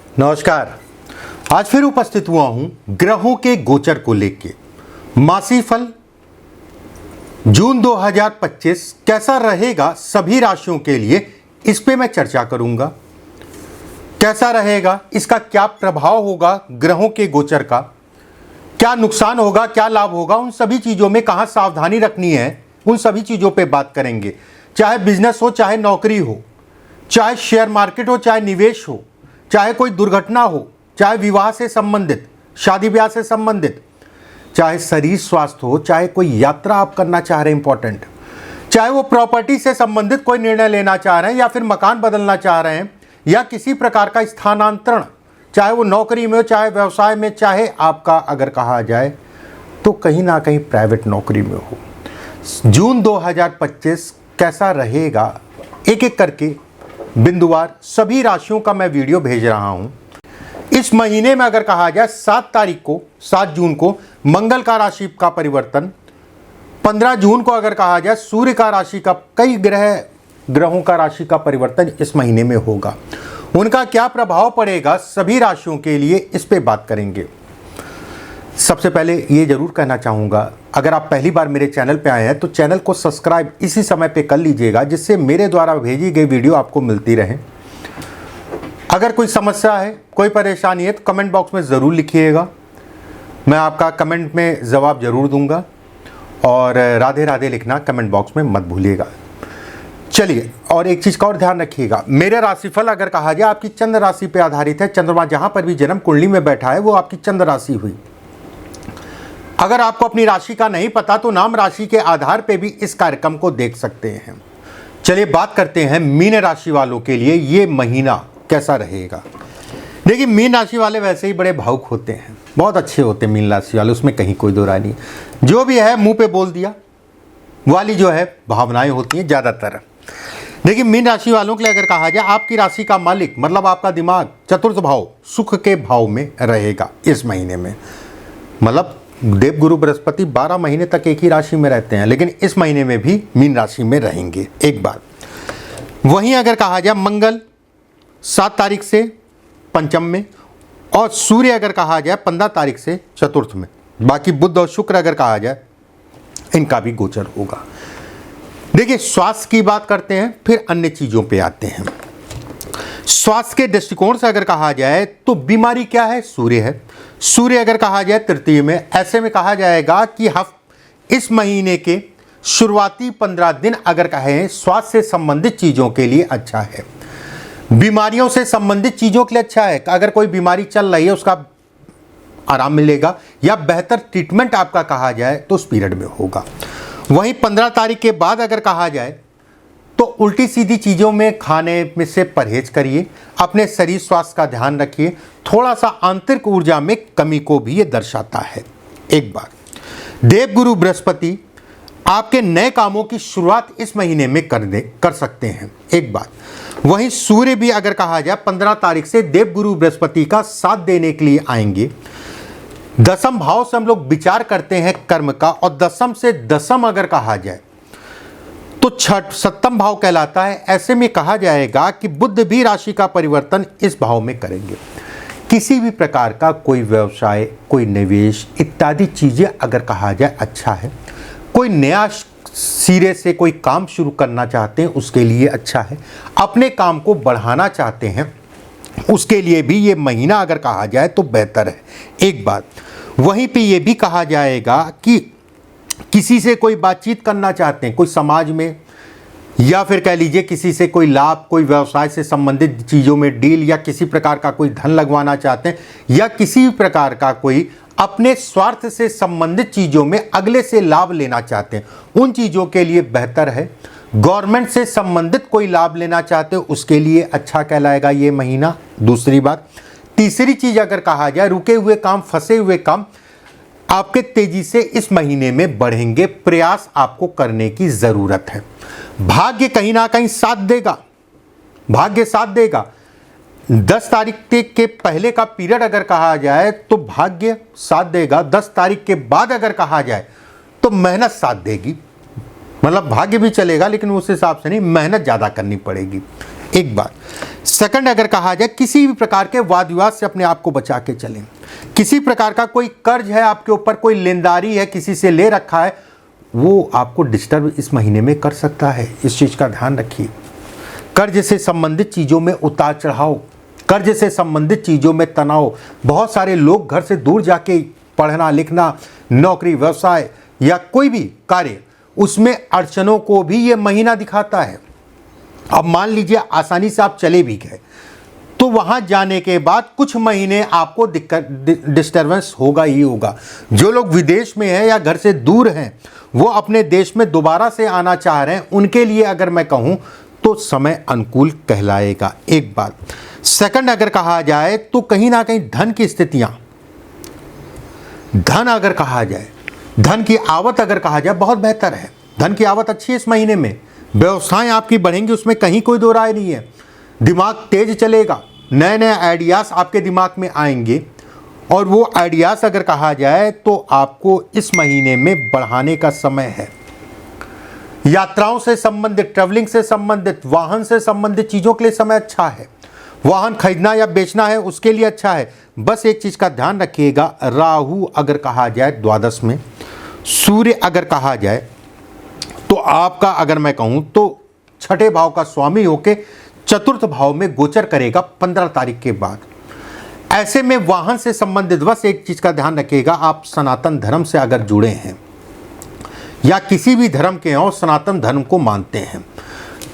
नमस्कार। आज फिर उपस्थित हुआ हूं ग्रहों के गोचर को लेके। मासी फल जून 2025 कैसा रहेगा सभी राशियों के लिए, इस पे मैं चर्चा करूंगा। कैसा रहेगा, इसका क्या प्रभाव होगा, ग्रहों के गोचर का क्या नुकसान होगा, क्या लाभ होगा, उन सभी चीजों में कहां सावधानी रखनी है, उन सभी चीजों पे बात करेंगे। चाहे बिजनेस हो, चाहे नौकरी हो, चाहे शेयर मार्केट हो, चाहे निवेश हो, चाहे कोई दुर्घटना हो, चाहे विवाह से संबंधित, शादी ब्याह से संबंधित, चाहे शरीर स्वास्थ्य हो, चाहे कोई यात्रा आप करना चाह रहे हैं इंपॉर्टेंट, चाहे वो प्रॉपर्टी से संबंधित कोई निर्णय लेना चाह रहे हैं या फिर मकान बदलना चाह रहे हैं या किसी प्रकार का स्थानांतरण, चाहे वो नौकरी में हो, चाहे व्यवसाय में, चाहे आपका अगर कहा जाए तो कहीं ना कहीं प्राइवेट नौकरी में हो। जून 2025 कैसा रहेगा, एक एक करके बिंदुवार सभी राशियों का मैं वीडियो भेज रहा हूं। इस महीने में अगर कहा जाए 7 जून को मंगल का राशि का परिवर्तन, 15 जून को अगर कहा जाए सूर्य का राशि का, कई ग्रहों का राशि का परिवर्तन इस महीने में होगा। उनका क्या प्रभाव पड़ेगा सभी राशियों के लिए, इस पे बात करेंगे। सबसे पहले ये जरूर कहना चाहूँगा, अगर आप पहली बार मेरे चैनल पे आए हैं तो चैनल को सब्सक्राइब इसी समय पे कर लीजिएगा, जिससे मेरे द्वारा भेजी गई वीडियो आपको मिलती रहे। अगर कोई समस्या है, कोई परेशानी है तो कमेंट बॉक्स में ज़रूर लिखिएगा, मैं आपका कमेंट में जवाब जरूर दूंगा। और राधे राधे लिखना कमेंट बॉक्स में मत भूलिएगा। चलिए, और एक चीज़ का और ध्यान रखिएगा, मेरे राशिफल अगर कहा जाए आपकी चंद्र राशि पे आधारित है। चंद्रमा जहाँ पर भी जन्म कुंडली में बैठा है वो आपकी चंद्र राशि हुई। अगर आपको अपनी राशि का नहीं पता तो नाम राशि के आधार पे भी इस कार्यक्रम को देख सकते हैं। चलिए बात करते हैं मीन राशि वालों के लिए ये महीना कैसा रहेगा। देखिए, मीन राशि वाले वैसे ही बड़े भावुक होते हैं, बहुत अच्छे होते हैं मीन राशि वाले, उसमें कहीं कोई दो राय नहीं। जो भी है मुंह पे बोल दिया वाली जो है भावनाएं होती हैं ज़्यादातर। देखिए, मीन राशि वालों के लिए अगर कहा जाए आपकी राशि का मालिक मतलब आपका दिमाग चतुर्थ भाव सुख के भाव में रहेगा इस महीने में। मतलब देवगुरु बृहस्पति 12 महीने तक एक ही राशि में रहते हैं, लेकिन इस महीने में भी मीन राशि में रहेंगे एक बार। वहीं अगर कहा जाए मंगल 7 तारीख से पंचम में और सूर्य अगर कहा जाए 15 तारीख से चतुर्थ में। बाकी बुध और शुक्र अगर कहा जाए इनका भी गोचर होगा। देखिए, स्वास्थ्य की बात करते हैं, फिर अन्य चीज़ों पे आते हैं। स्वास्थ्य के दृष्टिकोण से अगर कहा जाए तो बीमारी क्या है, सूर्य है। सूर्य अगर कहा जाए तृतीय में, ऐसे में कहा जाएगा कि इस महीने के शुरुआती 15 दिन अगर कहें स्वास्थ्य से संबंधित चीज़ों के लिए अच्छा है, बीमारियों से संबंधित चीज़ों के लिए अच्छा है। अगर कोई बीमारी चल रही है उसका आराम मिलेगा या बेहतर ट्रीटमेंट आपका कहा जाए तो उस पीरियड में होगा। वहीं 15 तारीख के बाद अगर कहा जाए तो उल्टी सीधी चीज़ों में खाने में से परहेज करिए, अपने शरीर स्वास्थ्य का ध्यान रखिए। थोड़ा सा आंतरिक ऊर्जा में कमी को भी ये दर्शाता है एक बार। देवगुरु बृहस्पति आपके नए कामों की शुरुआत इस महीने में कर सकते हैं एक बार। वहीं सूर्य भी अगर कहा जाए 15 तारीख से देवगुरु बृहस्पति का साथ देने के लिए आएंगे। दसम भाव से हम लोग विचार करते हैं कर्म का, और दसम से दसम अगर कहा जाए तो सप्तम भाव कहलाता है। ऐसे में कहा जाएगा कि बुध भी राशि का परिवर्तन इस भाव में करेंगे। किसी भी प्रकार का कोई व्यवसाय, कोई निवेश इत्यादि चीज़ें अगर कहा जाए अच्छा है। कोई नया सिरे से कोई काम शुरू करना चाहते हैं उसके लिए अच्छा है। अपने काम को बढ़ाना चाहते हैं उसके लिए भी ये महीना अगर कहा जाए तो बेहतर है एक बात। वहीं पे ये भी कहा जाएगा कि किसी से कोई बातचीत करना चाहते हैं, कोई समाज में या फिर कह लीजिए किसी से कोई लाभ, कोई व्यवसाय से संबंधित चीज़ों में डील, या किसी प्रकार का कोई धन लगवाना चाहते हैं, या किसी प्रकार का कोई अपने स्वार्थ से संबंधित चीज़ों में अगले से लाभ लेना चाहते हैं, उन चीज़ों के लिए बेहतर है। गवर्नमेंट से संबंधित कोई लाभ लेना चाहते हो उसके लिए अच्छा कहलाएगा ये महीना। दूसरी बात, तीसरी चीज़ अगर कहा जाए रुके हुए काम, फंसे हुए काम आपके तेजी से इस महीने में बढ़ेंगे। प्रयास आपको करने की ज़रूरत है। भाग्य कहीं ना कहीं साथ देगा, भाग्य साथ देगा। 10 तारीख के पहले का पीरियड अगर कहा जाए तो भाग्य साथ देगा। 10 तारीख के बाद अगर कहा जाए तो मेहनत साथ देगी। मतलब भाग्य भी चलेगा लेकिन उस हिसाब से नहीं, मेहनत ज़्यादा करनी पड़ेगी एक बात। सेकंड अगर कहा जाए, किसी भी प्रकार के वाद विवाद से अपने आप को बचा के चलें। किसी प्रकार का कोई कर्ज है आपके ऊपर, कोई लेनदारी है, किसी से ले रखा है, वो आपको डिस्टर्ब इस महीने में कर सकता है। इस चीज़ का ध्यान रखिए। कर्ज से संबंधित चीज़ों में उतार चढ़ाव, कर्ज से संबंधित चीज़ों में तनाव, बहुत सारे लोग घर से दूर जाके पढ़ना लिखना, नौकरी व्यवसाय या कोई भी कार्य, उसमें अड़चनों को भी ये महीना दिखाता है। अब मान लीजिए आसानी से आप चले भी गए, तो वहाँ जाने के बाद कुछ महीने आपको दिक्कत डिस्टर्बेंस होगा ही होगा। जो लोग विदेश में हैं या घर से दूर हैं, वो अपने देश में दोबारा से आना चाह रहे हैं, उनके लिए अगर मैं कहूँ तो समय अनुकूल कहलाएगा। एक बात। सेकंड अगर कहा जाए तो कहीं ना कहीं धन की स्थितियाँ, धन अगर कहा जाए, धन की आवक अगर कहा जाए, बहुत बेहतर है। धन की आवक अच्छी है इस महीने में, व्यवसाय आपकी बढ़ेंगी, उसमें कहीं कोई दो राय नहीं है। दिमाग तेज चलेगा, नए नए आइडियाज़ आपके दिमाग में आएंगे, और वो आइडियाज़ अगर कहा जाए तो आपको इस महीने में बढ़ाने का समय है। यात्राओं से संबंधित, ट्रैवलिंग से संबंधित, वाहन से संबंधित चीज़ों के लिए समय अच्छा है। वाहन खरीदना या बेचना है उसके लिए अच्छा है। बस एक चीज़ का ध्यान रखिएगा, राहु अगर कहा जाए द्वादश में, सूर्य अगर कहा जाए तो आपका अगर मैं कहूँ तो छठे भाव का स्वामी होके चतुर्थ भाव में गोचर करेगा 15 तारीख के बाद। ऐसे में वाहन से संबंधित बस एक चीज़ का ध्यान रखिएगा, आप सनातन धर्म से अगर जुड़े हैं या किसी भी धर्म के हों, सनातन धर्म को मानते हैं,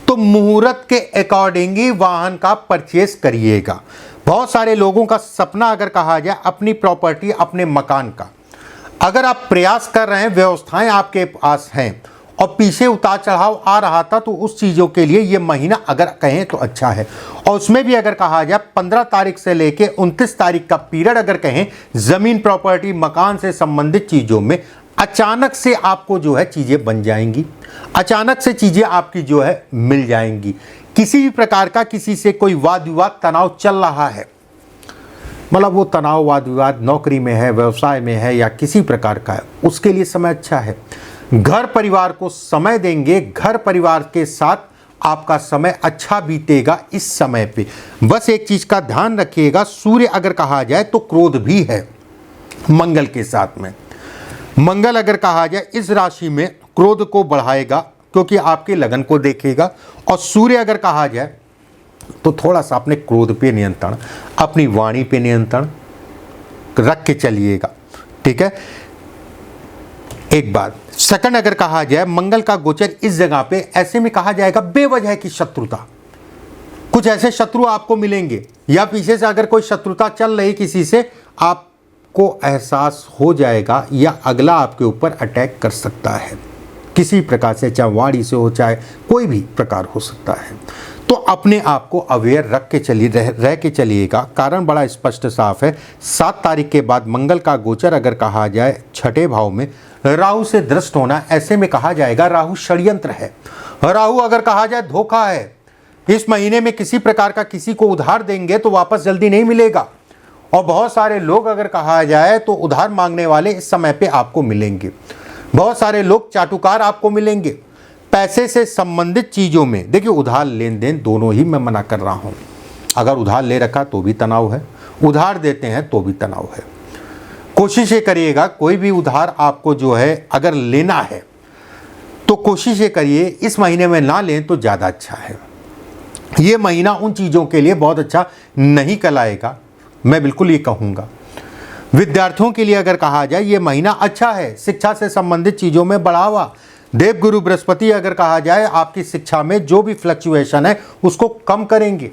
तो मुहूर्त के अकॉर्डिंग ही वाहन का परचेस करिएगा। बहुत सारे लोगों का सपना अगर कहा जाए अपनी प्रॉपर्टी, अपने मकान का, अगर आप प्रयास कर रहे हैं, व्यवस्थाएं आपके पास हैं और पीछे उतार चढ़ाव आ रहा था, तो उस चीज़ों के लिए ये महीना अगर कहें तो अच्छा है। और उसमें भी अगर कहा जाए 15 तारीख से लेके 29 तारीख का पीरियड अगर कहें, ज़मीन प्रॉपर्टी मकान से संबंधित चीज़ों में अचानक से आपको जो है चीज़ें बन जाएंगी, अचानक से चीज़ें आपकी जो है मिल जाएंगी। किसी भी प्रकार का किसी से कोई वाद विवाद तनाव चल रहा है, मतलब वो तनाव वाद विवाद नौकरी में है, व्यवसाय में है या किसी प्रकार का है, उसके लिए समय अच्छा है। घर परिवार को समय देंगे, घर परिवार के साथ आपका समय अच्छा बीतेगा इस समय पे। बस एक चीज़ का ध्यान रखिएगा, सूर्य अगर कहा जाए तो क्रोध भी है मंगल के साथ में। मंगल अगर कहा जाए इस राशि में क्रोध को बढ़ाएगा, क्योंकि आपके लगन को देखेगा। और सूर्य अगर कहा जाए तो थोड़ा सा अपने क्रोध पे नियंत्रण, अपनी वाणी पे नियंत्रण रख के चलिएगा, ठीक है। एक बात। सेकंड अगर कहा जाए, मंगल का गोचर इस जगह पे, ऐसे में कहा जाएगा बेवजह की शत्रुता, कुछ ऐसे शत्रु आपको मिलेंगे, या पीछे से अगर कोई शत्रुता चल रही किसी से, आपको एहसास हो जाएगा या अगला आपके ऊपर अटैक कर सकता है किसी प्रकार से, चाहे वाणी से हो, चाहे कोई भी प्रकार हो सकता है। तो अपने आप को अवेयर रख के चलिए, रह के चलिएगा। कारण बड़ा स्पष्ट साफ है। 7 तारीख के बाद मंगल का गोचर अगर कहा जाए छठे भाव में, राहु से दृष्ट होना, ऐसे में कहा जाएगा राहु षड्यंत्र है। राहु अगर कहा जाए धोखा है। इस महीने में किसी प्रकार का किसी को उधार देंगे तो वापस जल्दी नहीं मिलेगा, और बहुत सारे लोग अगर कहा जाए तो उधार मांगने वाले इस समय पे आपको मिलेंगे। बहुत सारे लोग चाटुकार आपको मिलेंगे। पैसे से संबंधित चीज़ों में देखिए, उधार लेन देन दोनों ही मैं मना कर रहा हूँ। अगर उधार ले रखा तो भी तनाव है, उधार देते हैं तो भी तनाव है। कोशिश ये करिएगा, कोई भी उधार आपको जो है अगर लेना है तो कोशिश ये करिए इस महीने में ना लें तो ज़्यादा अच्छा है। ये महीना उन चीज़ों के लिए बहुत अच्छा नहीं कहलाएगा, मैं बिल्कुल ये कहूँगा। विद्यार्थियों के लिए अगर कहा जाए ये महीना अच्छा है, शिक्षा से संबंधित चीज़ों में बढ़ावा। देवगुरु बृहस्पति अगर कहा जाए आपकी शिक्षा में जो भी फ्लक्चुएशन है उसको कम करेंगे,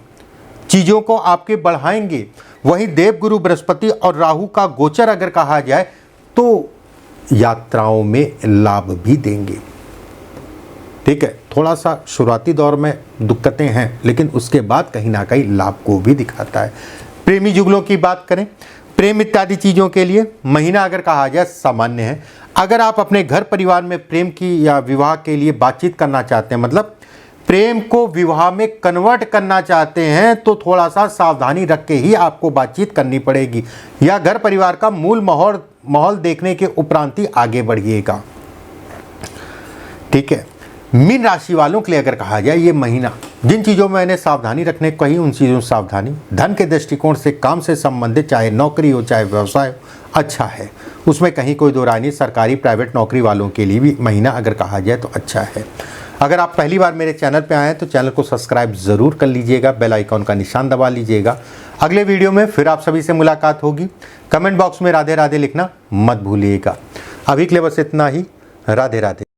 चीज़ों को आपके बढ़ाएंगे। वहीं देवगुरु बृहस्पति और राहु का गोचर अगर कहा जाए तो यात्राओं में लाभ भी देंगे, ठीक है। थोड़ा सा शुरुआती दौर में दिक्कतें हैं, लेकिन उसके बाद कहीं ना कहीं लाभ को भी दिखाता है। प्रेमी जुगलों की बात करें, प्रेम इत्यादि चीज़ों के लिए महीना अगर कहा जाए सामान्य है। अगर आप अपने घर परिवार में प्रेम की या विवाह के लिए बातचीत करना चाहते हैं, मतलब प्रेम को विवाह में कन्वर्ट करना चाहते हैं, तो थोड़ा सा सावधानी रख के ही आपको बातचीत करनी पड़ेगी, या घर परिवार का मूल माहौल देखने के उपरांत ही आगे बढ़िएगा, ठीक है। मीन राशि वालों के लिए अगर कहा जाए ये महीना जिन चीज़ों में मैंने सावधानी रखने को कही उन चीज़ों में सावधानी, धन के दृष्टिकोण से काम से संबंधित चाहे नौकरी हो चाहे व्यवसाय हो अच्छा है, उसमें कहीं कोई दो राय नहीं। सरकारी प्राइवेट नौकरी वालों के लिए भी महीना अगर कहा जाए तो अच्छा है। अगर आप पहली बार मेरे चैनल पे आए हैं तो चैनल को सब्सक्राइब ज़रूर कर लीजिएगा, बेल आइकॉन का निशान दबा लीजिएगा। अगले वीडियो में फिर आप सभी से मुलाकात होगी। कमेंट बॉक्स में राधे राधे लिखना मत भूलिएगा। अभी के लिए बस इतना ही। राधे राधे।